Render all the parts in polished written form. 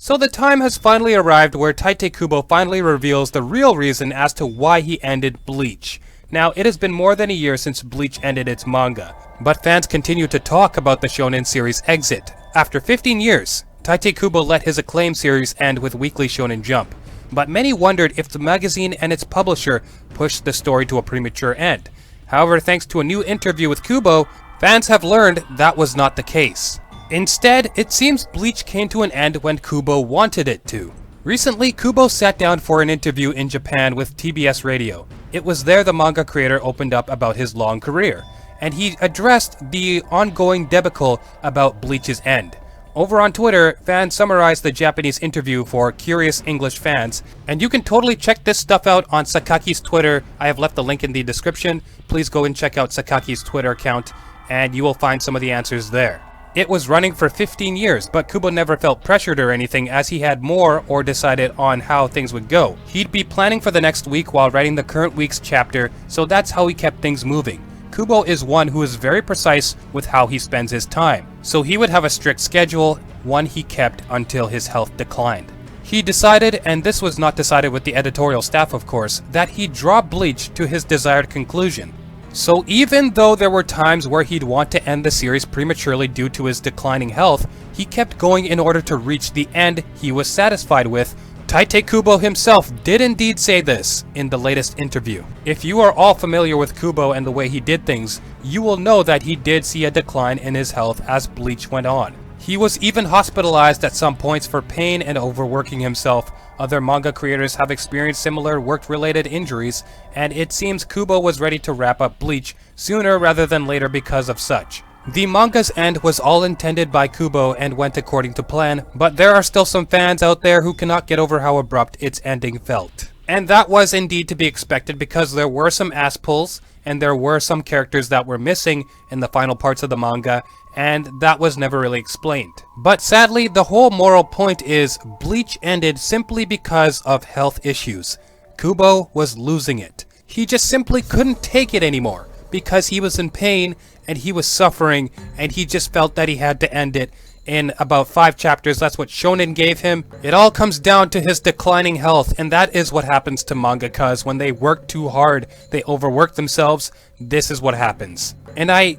So the time has finally arrived where Tite Kubo finally reveals the real reason as to why he ended Bleach. Now, it has been more than a year since Bleach ended its manga, but fans continue to talk about the shonen series' exit. After 15 years, Tite Kubo let his acclaimed series end with Weekly Shonen Jump, but many wondered if the magazine and its publisher pushed the story to a premature end. However, thanks to a new interview with Kubo, fans have learned that was not the case. Instead, it seems Bleach came to an end when Kubo wanted it to. Recently, Kubo sat down for an interview in Japan with TBS Radio. It was there the manga creator opened up about his long career, and he addressed the ongoing debacle about Bleach's end. Over on Twitter, fans summarized the Japanese interview for curious English fans, and you can totally check this stuff out on Sakaki's Twitter. I have left the link in the description. Please go and check out Sakaki's Twitter account, and you will find some of the answers there. It was running for 15 years, but Kubo never felt pressured or anything as he had more or decided on how things would go. He'd be planning for the next week while writing the current week's chapter, so that's how he kept things moving. Kubo is one who is very precise with how he spends his time, so he would have a strict schedule, one he kept until his health declined. He decided, and this was not decided with the editorial staff of course, that he'd draw Bleach to his desired conclusion. So even though there were times where he'd want to end the series prematurely due to his declining health, he kept going in order to reach the end he was satisfied with. Tite Kubo himself did indeed say this in the latest interview. If you are all familiar with Kubo and the way he did things, you will know that he did see a decline in his health as Bleach went on. He was even hospitalized at some points for pain and overworking himself. Other manga creators have experienced similar work-related injuries, and it seems Kubo was ready to wrap up Bleach sooner rather than later because of such. The manga's end was all intended by Kubo and went according to plan, but there are still some fans out there who cannot get over how abrupt its ending felt. And that was indeed to be expected because there were some ass pulls, and there were some characters that were missing in the final parts of the manga, and that was never really explained. But sadly, the whole moral point is Bleach ended simply because of health issues. Kubo was losing it. He just simply couldn't take it anymore because he was in pain and he was suffering, and he just felt that he had to end it in about 5 chapters. That's what Shonen gave him. It all comes down to his declining health, and that is what happens to mangakas. When they work too hard, they overwork themselves. This is what happens. And I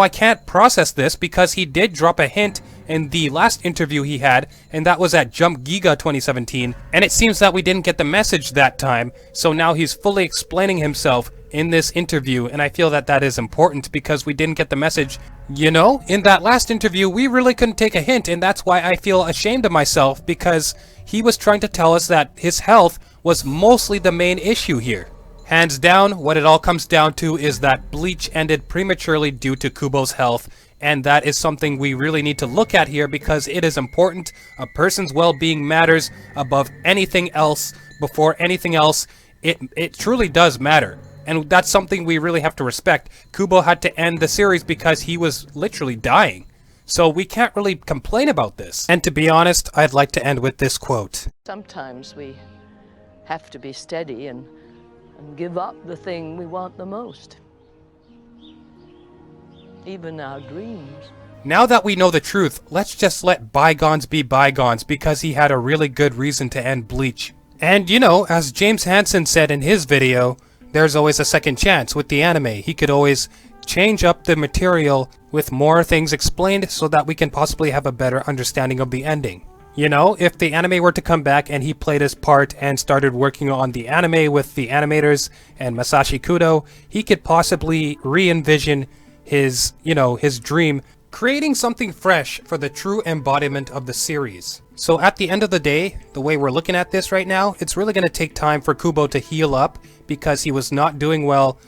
can't process this because he did drop a hint in the last interview he had, and that was at Jump Giga 2017, and it seems that we didn't get the message that time, so now he's fully explaining himself in this interview, and I feel that that is important because we didn't get the message. You know, in that last interview, we really couldn't take a hint, and that's why I feel ashamed of myself, because he was trying to tell us that his health was mostly the main issue here. Hands down, what it all comes down to is that Bleach ended prematurely due to Kubo's health, and that is something we really need to look at here because it is important. A person's well-being matters above anything else. Before anything else, it truly does matter. And that's something we really have to respect. Kubo had to end the series because he was literally dying. So we can't really complain about this. And to be honest, I'd like to end with this quote. Sometimes we have to be steady and give up the thing we want the most. Even our dreams. Now that we know the truth, let's just let bygones be bygones because he had a really good reason to end Bleach. And you know, as James Hansen said in his video, there's always a second chance with the anime. He could always change up the material with more things explained so that we can possibly have a better understanding of the ending. You know, if the anime were to come back and he played his part and started working on the anime with the animators and Masashi Kudo, he could possibly re-envision his dream, creating something fresh for the true embodiment of the series. So at the end of the day, the way we're looking at this right now, it's really going to take time for Kubo to heal up because he was not doing well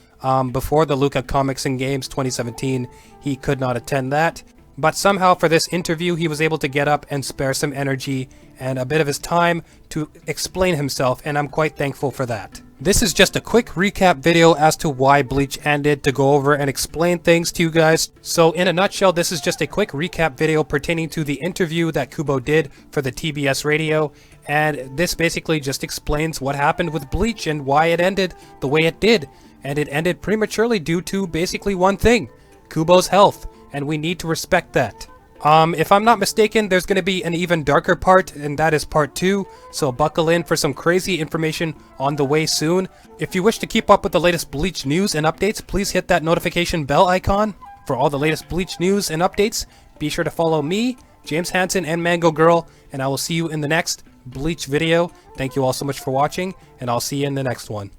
before the Luca Comics and Games 2017. He could not attend that. But somehow for this interview, he was able to get up and spare some energy and a bit of his time to explain himself, and I'm quite thankful for that. This is just a quick recap video as to why Bleach ended, to go over and explain things to you guys. So in a nutshell, this is just a quick recap video pertaining to the interview that Kubo did for the TBS radio, and this basically just explains what happened with Bleach and why it ended the way it did. And it ended prematurely due to basically one thing: Kubo's health, and we need to respect that. If I'm not mistaken, there's going to be an even darker part, and that is part 2, so buckle in for some crazy information on the way soon. If you wish to keep up with the latest Bleach news and updates, please hit that notification bell icon. For all the latest Bleach news and updates, be sure to follow me, James Hansen, and Mango Girl, and I will see you in the next Bleach video. Thank you all so much for watching, and I'll see you in the next one.